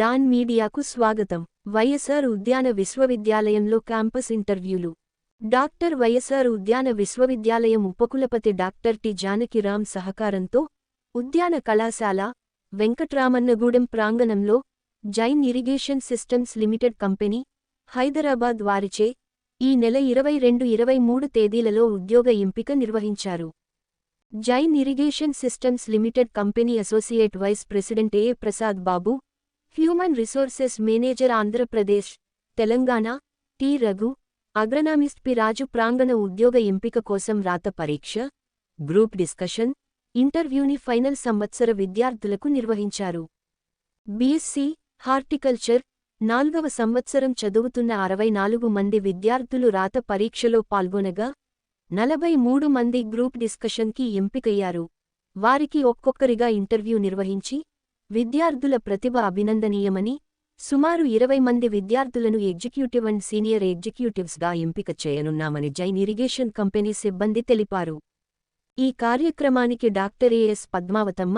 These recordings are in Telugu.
డాన్ మీడియాకు స్వాగతం. వైఎస్ఆర్ ఉద్యాన విశ్వవిద్యాలయంలో క్యాంపస్ ఇంటర్వ్యూలు. డాక్టర్ వైఎస్ఆర్ ఉద్యాన విశ్వవిద్యాలయం ఉపకులపతి డాక్టర్ టి జానకిరామ్ సహకారంతో ఉద్యాన కళాశాల, వెంకట్రామన్నగూడెం ప్రాంగణంలో Jain irrigation systems limited company, Hyderabad వారిచే ఈ నెల 22-23 తేదీలలో ఉద్యోగ ఎంపిక నిర్వహించారు. Jain irrigation systems limited company associate vice president A. Prasad Babu, human resources manager Andhra Pradesh, Telangana T. Raghu, agronomist P. Raju ప్రాంగణ ఉద్యోగ ఎంపిక కోసం రాత పరీక్ష, గ్రూప్ డిస్కషన్, ఇంటర్వ్యూని ఫైనల్ సంవత్సర విద్యార్థులకు నిర్వహించారు. బీఎస్సీ హార్టికల్చర్ 4వ సంవత్సరం చదువుతున్న 64 మంది విద్యార్థులు రాత పరీక్షలో పాల్గొనగా 43 మంది గ్రూప్ డిస్కషన్కి ఎంపికయ్యారు. వారికి ఒక్కొక్కరిగా ఇంటర్వ్యూ నిర్వహించి విద్యార్థుల ప్రతిభ అభినందనీయమని, సుమారు 20 మంది విద్యార్థులను ఎగ్జిక్యూటివ్ అండ్ సీనియర్ ఎగ్జిక్యూటివ్స్గా ఎంపిక చేయనున్నామని జైన్ ఇరిగేషన్ కంపెనీ సిబ్బంది తెలిపారు. ఈ కార్యక్రమానికి doctor A S. Padmavathamma,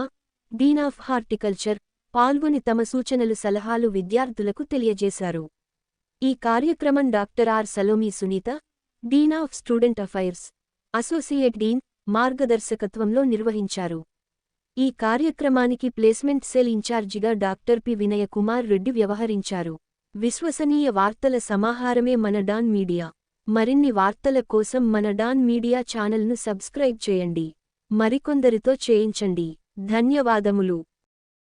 dean of horticulture, పాల్గొని తమ సూచనలు సలహాలు విద్యార్థులకు తెలియజేశారు. ఈ కార్యక్రమం doctor R. Salomi Sunitha, dean of student affairs, associate dean మార్గదర్శకత్వంలో నిర్వహించారు. ఈ కార్యక్రమానికి ప్లేస్మెంట్ సెల్ ఇన్ఛార్జిగా డాక్టర్ పి. వినయ కుమార్ రెడ్డి వ్యవహరించారు. విశ్వసనీయ వార్తల సమాహారమే మన డాన్ మీడియా. మరిన్ని వార్తల కోసం మన డాన్ మీడియా ఛానల్ను సబ్స్క్రైబ్ చేయండి. మరికొందరితో చేయించండి. ధన్యవాదములు.